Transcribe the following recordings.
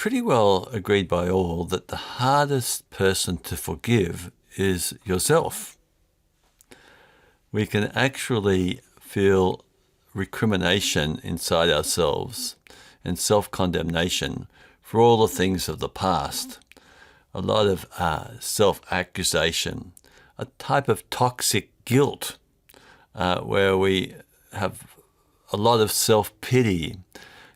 pretty well agreed by all that the hardest person to forgive is yourself. We can actually feel recrimination inside ourselves and self-condemnation for all the things of the past. A lot of self-accusation, a type of toxic guilt where we have a lot of self-pity.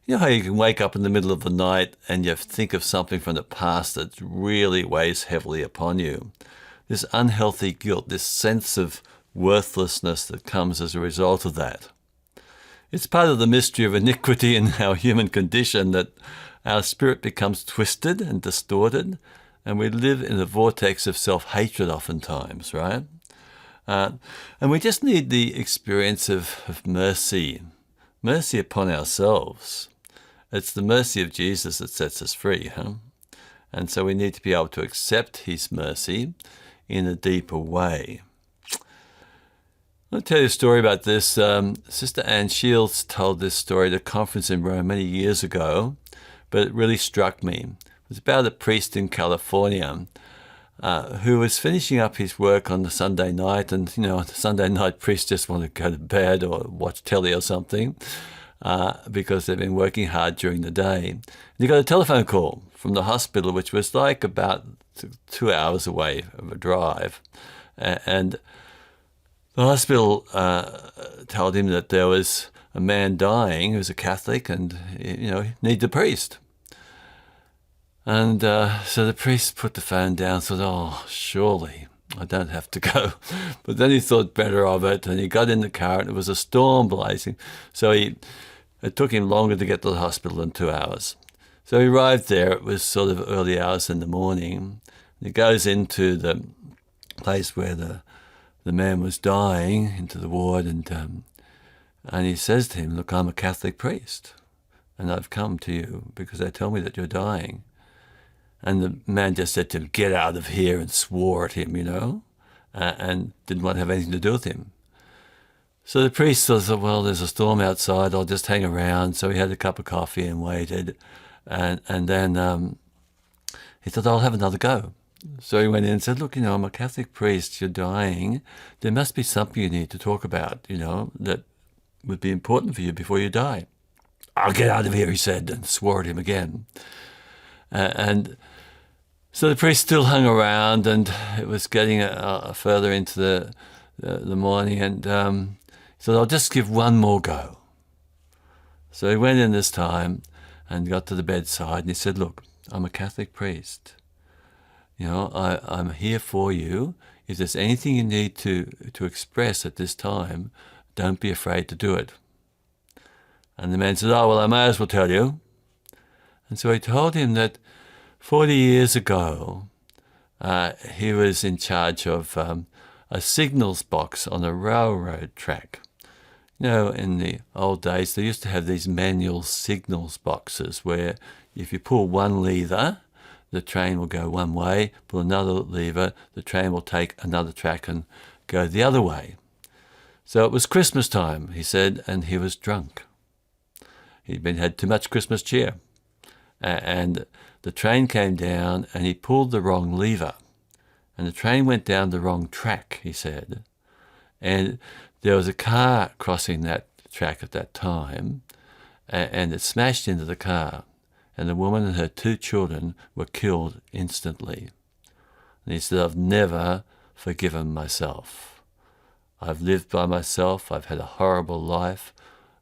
You know how you can wake up in the middle of the night and you think of something from the past that really weighs heavily upon you. This unhealthy guilt, this sense of worthlessness that comes as a result of that. It's part of the mystery of iniquity in our human condition that our spirit becomes twisted and distorted, and we live in a vortex of self-hatred oftentimes, right? And we just need the experience of mercy upon ourselves. It's the mercy of Jesus that sets us free, huh? And so we need to be able to accept his mercy in a deeper way. I'll tell you a story about this. Sister Anne Shields told this story at a conference in Rome many years ago, but it really struck me. It was about a priest in California who was finishing up his work on the Sunday night, and the Sunday night priests just want to go to bed or watch telly or something because they've been working hard during the day. And he got a telephone call from the hospital, which was like about 2 hours away of a drive, and the hospital told him that there was a man dying who was a Catholic and, needed a priest. And so the priest put the phone down and thought, oh, surely I don't have to go. But then he thought better of it, and he got in the car, and it was a storm blazing. So it took him longer to get to the hospital than 2 hours. So he arrived there. It was sort of early hours in the morning. He goes into the place where the man was dying, into the ward, and he says to him, look, I'm a Catholic priest, and I've come to you because they tell me that you're dying. And the man just said to him, get out of here, and swore at him, and didn't want to have anything to do with him. So the priest thought, well, there's a storm outside, I'll just hang around. So he had a cup of coffee and waited, and then he thought, I'll have another go. So he went in and said, look, I'm a Catholic priest, you're dying. There must be something you need to talk about, that would be important for you before you die. I'll get out of here, he said, and swore at him again. And so the priest still hung around, and it was getting further into the morning, and he said, I'll just give one more go. So he went in this time and got to the bedside, and he said, look, I'm a Catholic priest. I'm here for you. If there's anything you need to express at this time, don't be afraid to do it. And the man said, oh, well, I may as well tell you. And so he told him that 40 years ago, he was in charge of a signals box on a railroad track. In the old days, they used to have these manual signals boxes where if you pull one lever, the train will go one way, pull another lever, the train will take another track and go the other way. So it was Christmas time, he said, and he was drunk. He'd had too much Christmas cheer. And the train came down and he pulled the wrong lever. And the train went down the wrong track, he said. And there was a car crossing that track at that time, and it smashed into the car. And the woman and her 2 children were killed instantly. And he said, I've never forgiven myself. I've lived by myself. I've had a horrible life.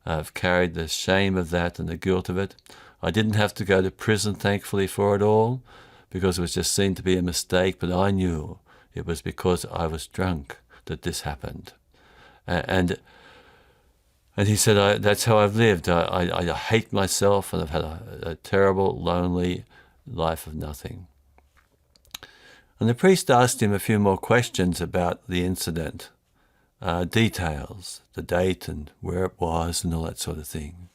I've carried the shame of that and the guilt of it. I didn't have to go to prison, thankfully, for it all, because it was just seen to be a mistake, but I knew it was because I was drunk that this happened. And he said, that's how I've lived. I hate myself, and I've had a terrible, lonely life of nothing. And the priest asked him a few more questions about the incident, details, the date and where it was and all that sort of thing.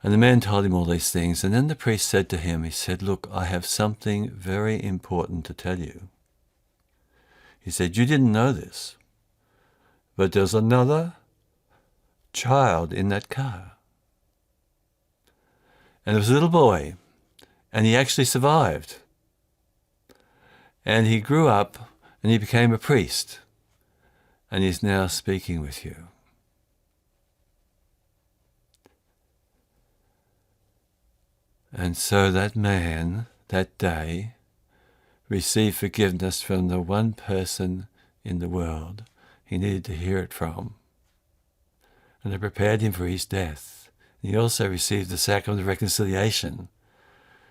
And the man told him all these things, and then the priest said to him, he said, look, I have something very important to tell you. He said, you didn't know this, but there's another child in that car. And there was a little boy, And he actually survived. And he grew up and he became a priest. And he's now speaking with you. And so that man, that day, received forgiveness from the one person in the world he needed to hear it from. And it prepared him for his death. And he also received the sacrament of reconciliation,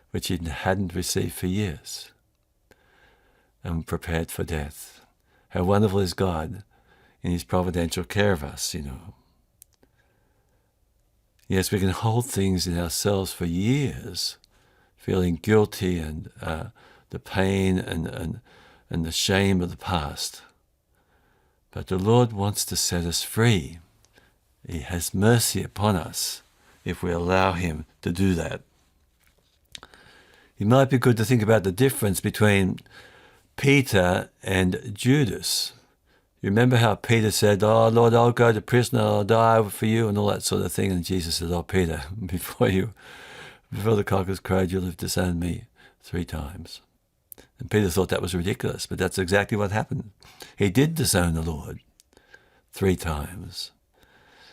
which he hadn't received for years, and prepared for death. How wonderful is God in his providential care of us, Yes, we can hold things in ourselves for years, feeling guilty and the pain and the shame of the past. But the Lord wants to set us free. He has mercy upon us if we allow him to do that. It might be good to think about the difference between Peter and Judas. You remember how Peter said, "Oh, Lord, I'll go to prison, I'll die for you," and all that sort of thing. And Jesus said, "Oh, Peter, before the cock has crowed, you'll have disowned me 3 times. And Peter thought that was ridiculous, but that's exactly what happened. He did disown the Lord 3 times.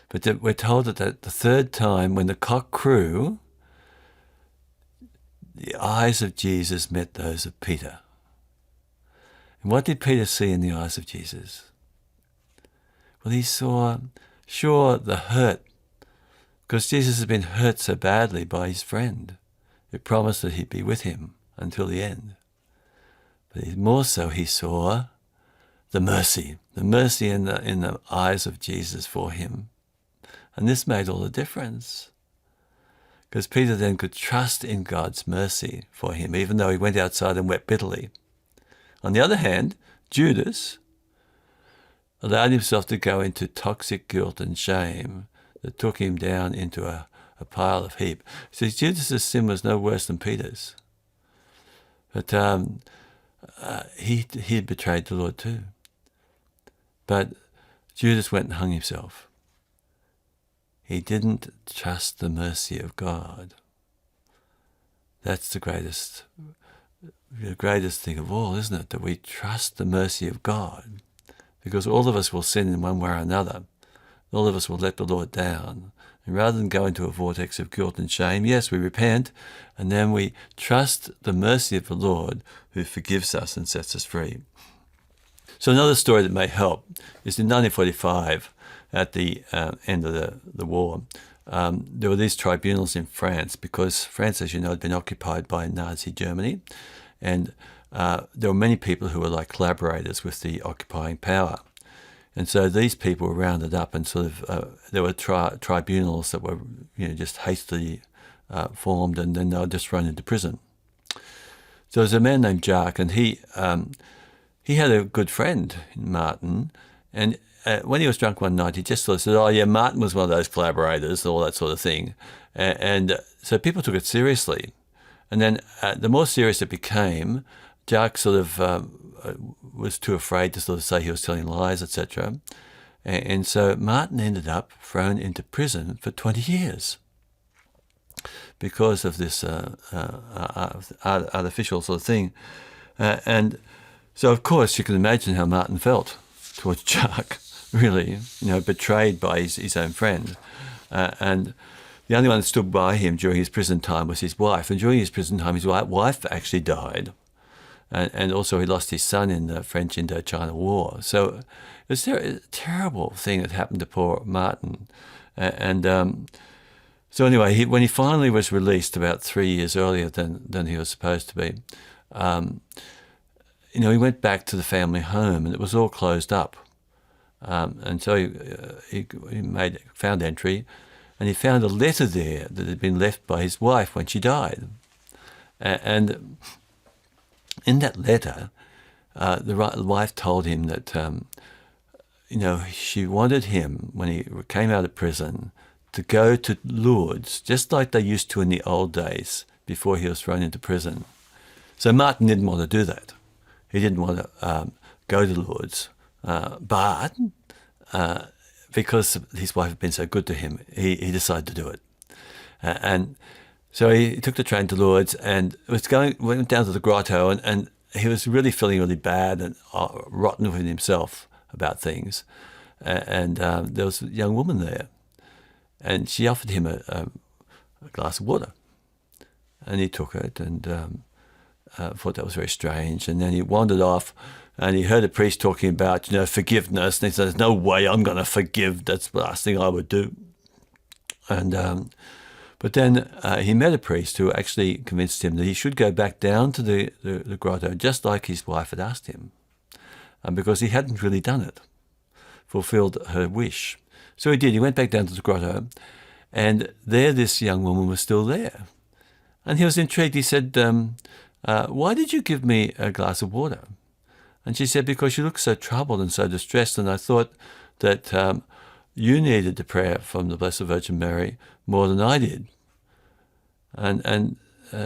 But we're told that the 3rd time, when the cock crew, the eyes of Jesus met those of Peter. And what did Peter see in the eyes of Jesus? Well, he saw, the hurt, because Jesus had been hurt so badly by his friend, who promised that he'd be with him until the end. But more so, he saw the mercy in the eyes of Jesus for him. And this made all the difference, because Peter then could trust in God's mercy for him, even though he went outside and wept bitterly. On the other hand, Judas allowed himself to go into toxic guilt and shame that took him down into a pile of heap. See, Judas' sin was no worse than Peter's. But he had betrayed the Lord too. But Judas went and hung himself. He didn't trust the mercy of God. That's the greatest thing of all, isn't it? That we trust the mercy of God. Because all of us will sin in one way or another. All of us will let the Lord down. And rather than go into a vortex of guilt and shame, yes, we repent, and then we trust the mercy of the Lord who forgives us and sets us free. So another story that may help is in 1945, at the end of the war, there were these tribunals in France, because France, as you know, had been occupied by Nazi Germany, and there were many people who were like collaborators with the occupying power. And so these people were rounded up, and sort of there were tribunals that were just hastily formed, and then they were just thrown into prison. So there's a man named Jacques, and he had a good friend, Martin, and when he was drunk one night, he just sort of said, "Oh yeah, Martin was one of those collaborators," all that sort of thing. And so people took it seriously. And then the more serious it became, Jacques sort of was too afraid to sort of say he was telling lies, etc. And so Martin ended up thrown into prison for 20 years because of this artificial sort of thing. And so, of course, you can imagine how Martin felt towards Jacques, really, betrayed by his own friend. And the only one that stood by him during his prison time was his wife. And during his prison time, his wife actually died. And also he lost his son in the French Indochina War. So it was a terrible thing that happened to poor Martin. So anyway, when he finally was released about 3 years earlier than he was supposed to be, he went back to the family home, and it was all closed up. And so he found entry, and he found a letter there that had been left by his wife when she died. And in that letter, the wife told him that, she wanted him, when he came out of prison, to go to Lourdes, just like they used to in the old days before he was thrown into prison. So Martin didn't want to do that. He didn't want to go to Lourdes. But because his wife had been so good to him, he decided to do it. And So he took the train to Lourdes and went down to the grotto, and he was really feeling really bad and rotten with himself about things. And there was a young woman there, and she offered him a glass of water. And he took it and thought that was very strange. And then he wandered off, and he heard a priest talking about, forgiveness. And he said, "There's no way I'm going to forgive. That's the last thing I would do." And but then he met a priest who actually convinced him that he should go back down to the grotto, just like his wife had asked him, because he hadn't really done it, fulfilled her wish. So he did. He went back down to the grotto, and there this young woman was still there. And he was intrigued. He said, "Why did you give me a glass of water?" And she said, "Because you look so troubled and so distressed, and I thought that you needed the prayer from the Blessed Virgin Mary more than I did." And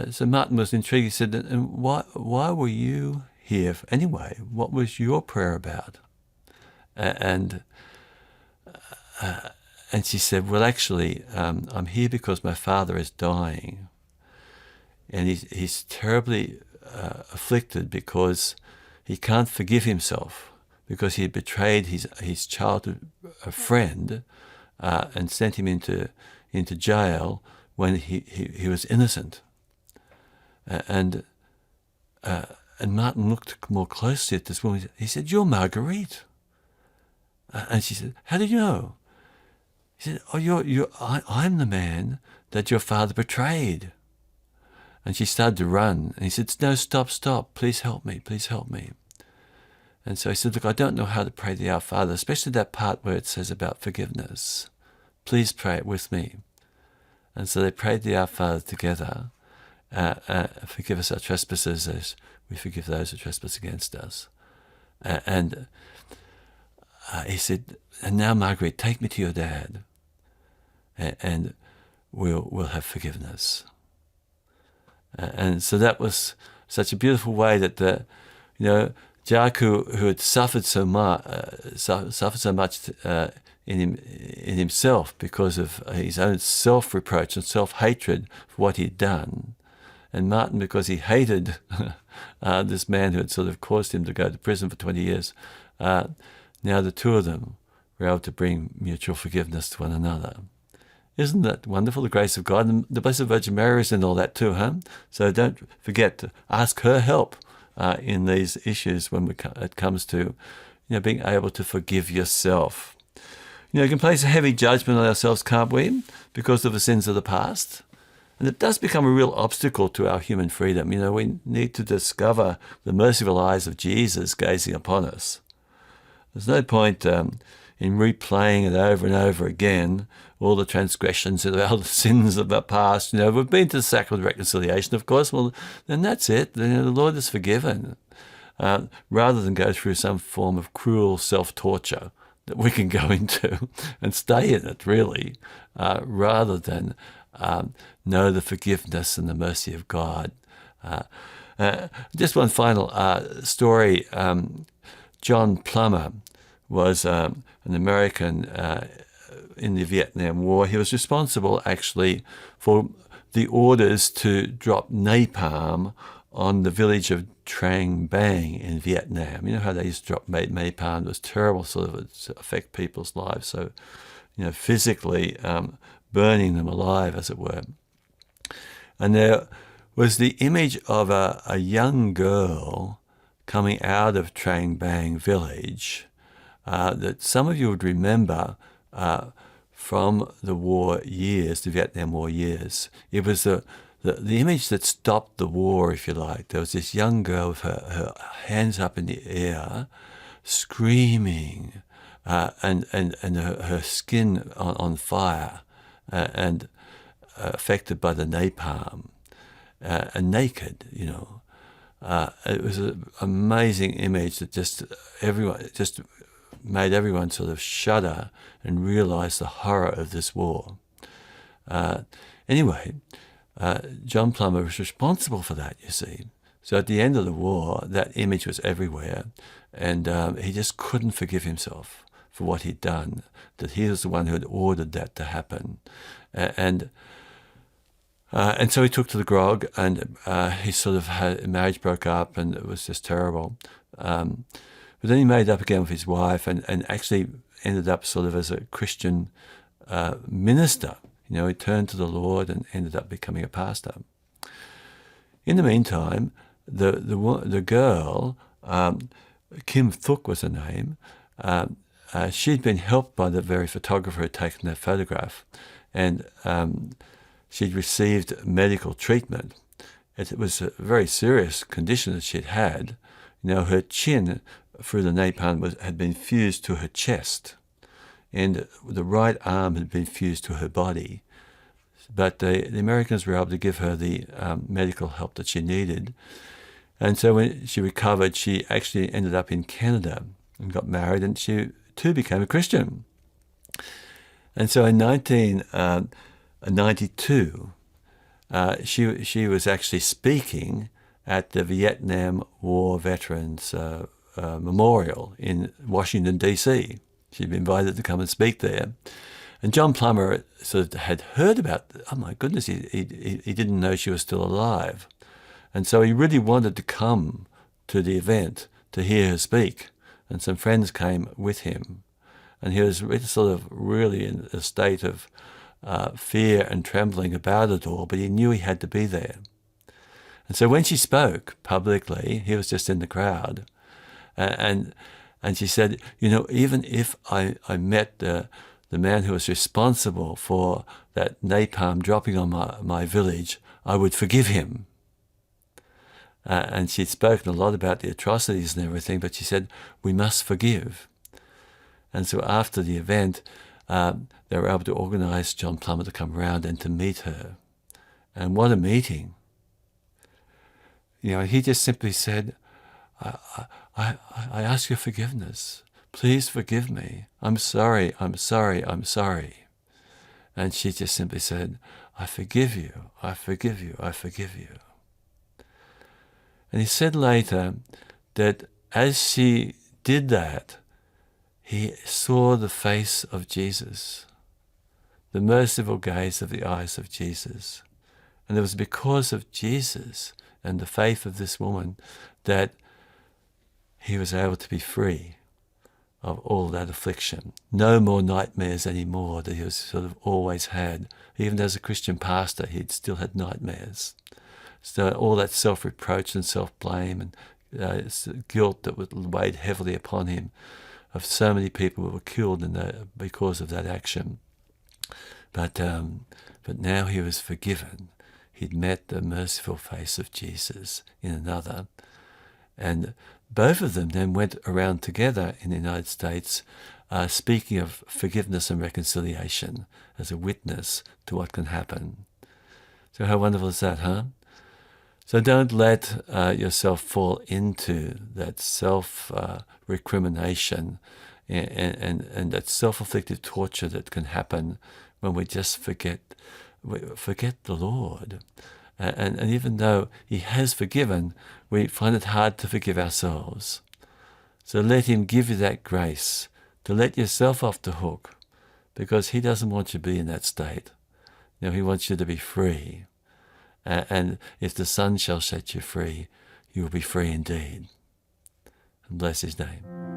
so Martin was intrigued. He said, "And why were you here anyway? What was your prayer about?" And she said, "Well, actually, I'm here because my father is dying. And he's terribly afflicted because he can't forgive himself, because he had betrayed his childhood friend and sent him into jail when he was innocent." And Martin looked more closely at this woman. He said, "You're Marguerite." And she said, "How did you know?" He said, "Oh, I'm the man that your father betrayed." And she started to run. And he said, "No, stop. Please help me. Please help me." And so he said, "Look, I don't know how to pray the Our Father, especially that part where it says about forgiveness. Please pray it with me." And so they prayed the Our Father together. "Forgive us our trespasses as we forgive those who trespass against us." And he said, "And now, Marguerite, take me to your dad, and we'll have forgiveness." And so that was such a beautiful way that Jacques, who had suffered so much in himself because of his own self-reproach and self-hatred for what he'd done, and Martin because he hated this man who had sort of caused him to go to prison for 20 years. Now the two of them were able to bring mutual forgiveness to one another. Isn't that wonderful, the grace of God? And the Blessed Virgin Mary is in all that too, huh? So don't forget to ask her help in these issues when it comes to being able to forgive yourself. We can place a heavy judgment on ourselves, can't we, because of the sins of the past? And it does become a real obstacle to our human freedom. We need to discover the merciful eyes of Jesus gazing upon us. There's no point in replaying it over and over again, all the transgressions and all the sins of the past. We've been to the sacrament of reconciliation, of course. Well, then that's it. The Lord is forgiven. Rather than go through some form of cruel self-torture that we can go into and stay in it, really, rather than know the forgiveness and the mercy of God. Just one final story. John Plummer was an American in the Vietnam War. He was responsible, actually, for the orders to drop napalm on the village of Trang Bang in Vietnam. You know how they used to drop napalm? It was terrible, sort of affect people's lives. So, physically burning them alive, as it were. And there was the image of a young girl coming out of Trang Bang village that some of you would remember from the war years, the Vietnam War years. It was the image that stopped the war, if you like. There was this young girl with her hands up in the air, screaming, and her skin on fire, and affected by the napalm, and naked, It was an amazing image that just made everyone sort of shudder and realize the horror of this war. Anyway, John Plummer was responsible for that, you see. So at the end of the war, that image was everywhere, and he just couldn't forgive himself for what he'd done, that he was the one who had ordered that to happen. And And so he took to the grog, and he sort of had marriage broke up, and it was just terrible. But then he made up again with his wife, and actually ended up sort of as a Christian minister. He turned to the Lord and ended up becoming a pastor. In the meantime, the girl, Kim Thuk was her name, she'd been helped by the very photographer who had taken that photograph, and she'd received medical treatment. It was a very serious condition that she'd had. Her chin through the napalm had been fused to her chest, and the right arm had been fused to her body. But the Americans were able to give her the medical help that she needed. And so when she recovered, she actually ended up in Canada and got married, and she too became a Christian. And so in 1992, she was actually speaking at the Vietnam War Veterans Memorial in Washington, D.C. She'd been invited to come and speak there. And John Plummer sort of had heard about, oh my goodness, he didn't know she was still alive. And so he really wanted to come to the event to hear her speak. And some friends came with him. And he was sort of really in a state of fear and trembling about it all, but he knew he had to be there. And so when she spoke publicly, he was just in the crowd. And she said, even if I met the man who was responsible for that napalm dropping on my village, I would forgive him. And she'd spoken a lot about the atrocities and everything, but she said, we must forgive. And so after the event, they were able to organize John Plummer to come around and to meet her. And what a meeting. He just simply said, I ask your forgiveness. Please forgive me. I'm sorry, I'm sorry, I'm sorry. And she just simply said, I forgive you, I forgive you, I forgive you. And he said later that as she did that, he saw the face of Jesus, the merciful gaze of the eyes of Jesus. And it was because of Jesus and the faith of this woman that he was able to be free of all that affliction. No more nightmares anymore that he was sort of always had. Even as a Christian pastor, he'd still had nightmares. So all that self-reproach and self-blame and guilt that weighed heavily upon him, of so many people who were killed because of that action. But now he was forgiven. He'd met the merciful face of Jesus in another. And both of them then went around together in the United States speaking of forgiveness and reconciliation as a witness to what can happen. So how wonderful is that, huh? So don't let yourself fall into that self-recrimination and that self-inflicted torture that can happen when we just forget the Lord. And even though he has forgiven, we find it hard to forgive ourselves. So let him give you that grace to let yourself off the hook, because he doesn't want you to be in that state. He wants you to be free. And if the Son shall set you free, you will be free indeed. And bless his name.